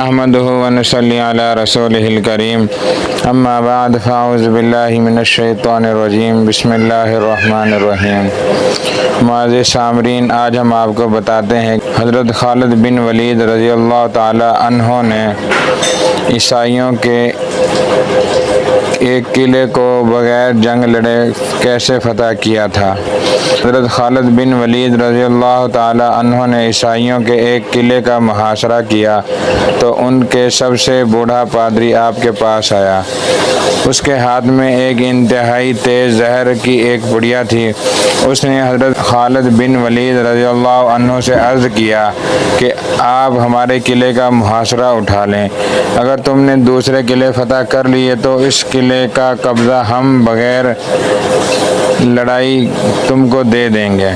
احمدہ ونصلی علی رسولہ الکریم اما بعد فاعوذ باللہ من الشیطان الرجیم بسم اللہ الرحمن الرحیم۔ معزز سامعین، آج ہم آپ کو بتاتے ہیں حضرت خالد بن ولید رضی اللہ تعالی عنہ نے عیسائیوں کے ایک قلعے کو بغیر جنگ لڑے کیسے فتح کیا تھا۔ حضرت خالد بن ولید رضی اللہ تعالی عنہ نے عیسائیوں کے ایک قلعے کا محاصرہ کیا تو ان کے سب سے بوڑھا پادری آپ کے پاس آیا۔ اس کے ہاتھ میں ایک انتہائی تیز زہر کی ایک پڑیا تھی۔ اس نے حضرت خالد بن ولید رضی اللہ عنہ سے عرض کیا کہ آپ ہمارے قلعے کا محاصرہ اٹھا لیں۔ اگر تم نے دوسرے قلعے فتح کر لیے تو اس قلعے کا قبضہ ہم بغیر لڑائی تم کو دے دیں گے۔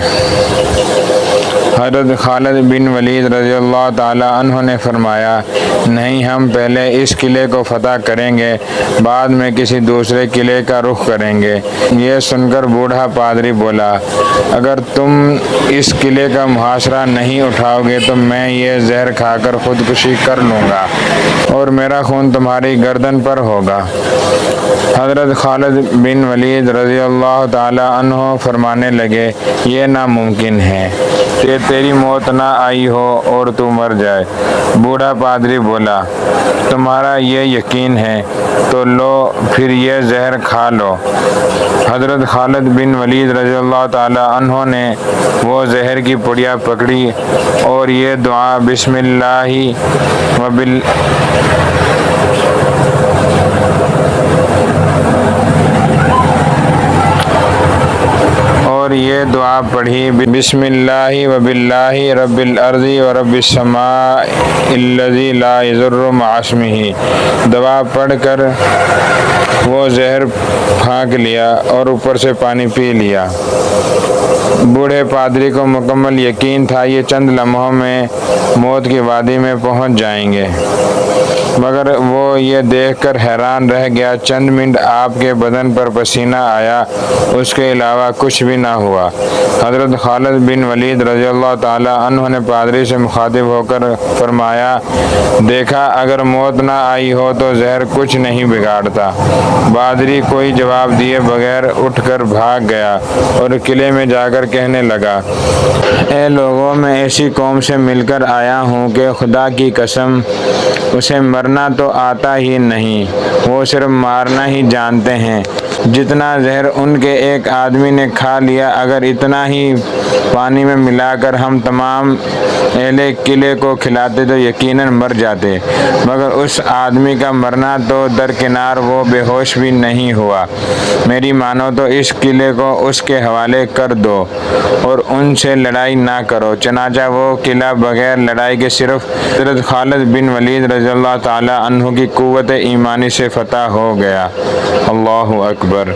حضرت خالد بن ولید رضی اللہ تعالی عنہ نے فرمایا، نہیں، ہم پہلے اس قلعے کو فتح کریں گے، بعد میں کسی دوسرے قلعے کا رخ کریں گے۔ یہ سن کر بوڑھا پادری بولا، اگر تم اس قلعے کا محاصرہ نہیں اٹھاؤ گے تو میں یہ زہر کھا کر خودکشی کر لوں گا اور میرا خون تمہاری گردن پر ہوگا۔ حضرت خالد بن ولید رضی اللہ تعالی عنہ فرمانے لگے، یہ ناممکن ہے کہ تیری موت نہ آئی ہو اور تو مر جائے۔ بوڑھا پادری بولا، تمہارا یہ یقین ہے تو لو پھر یہ زہر کھا لو۔ حضرت خالد بن ولید رضی اللہ تعالی عنہ نے وہ زہر کی پڑیا پکڑی اور یہ دعا بسم اللہ پڑھی، بسم اللہ وباللہ رب الارض ورب السماء الذی لا یضر مع اسمہ۔ دعا پڑھ کر وہ زہر پھینک لیا اور اوپر سے پانی پی لیا۔ بوڑھے پادری کو مکمل یقین تھا یہ چند لمحوں میں موت کی وادی میں پہنچ جائیں گے، مگر وہ یہ دیکھ کر حیران رہ گیا۔ چند منٹ آپ کے بدن پر پسینہ آیا، اس کے علاوہ کچھ بھی نہ ہوا۔ حضرت خالد بن ولید رضی اللہ تعالی عنہ نے پادری سے مخاطب ہو کر فرمایا، دیکھا، اگر موت نہ آئی ہو تو زہر کچھ نہیں بگاڑتا۔ پادری کوئی جواب دیے بغیر اٹھ کر بھاگ گیا اور قلعے میں جا کر کہنے لگا، اے لوگوں، میں ایسی قوم سے مل کر آیا ہوں کہ خدا کی قسم اسے مرنا تو آتا ہی نہیں، وہ صرف مارنا ہی جانتے ہیں۔ جتنا زہر ان کے ایک آدمی نے کھا لیا، اگر اتنا ہی پانی میں ملا کر ہم تمام اہل قلعے کو کھلاتے تو یقیناً مر جاتے، مگر اس آدمی کا مرنا تو درکنار، وہ بے ہوش بھی نہیں ہوا۔ میری مانو تو اس قلعے کو اس کے حوالے کر دو اور ان سے لڑائی نہ کرو۔ چنانچہ وہ قلعہ بغیر لڑائی کے صرف حضرت خالد بن ولید رضی اللہ تعالی عنہ کی قوت ایمانی سے فتح ہو گیا۔ اللہ اکبر۔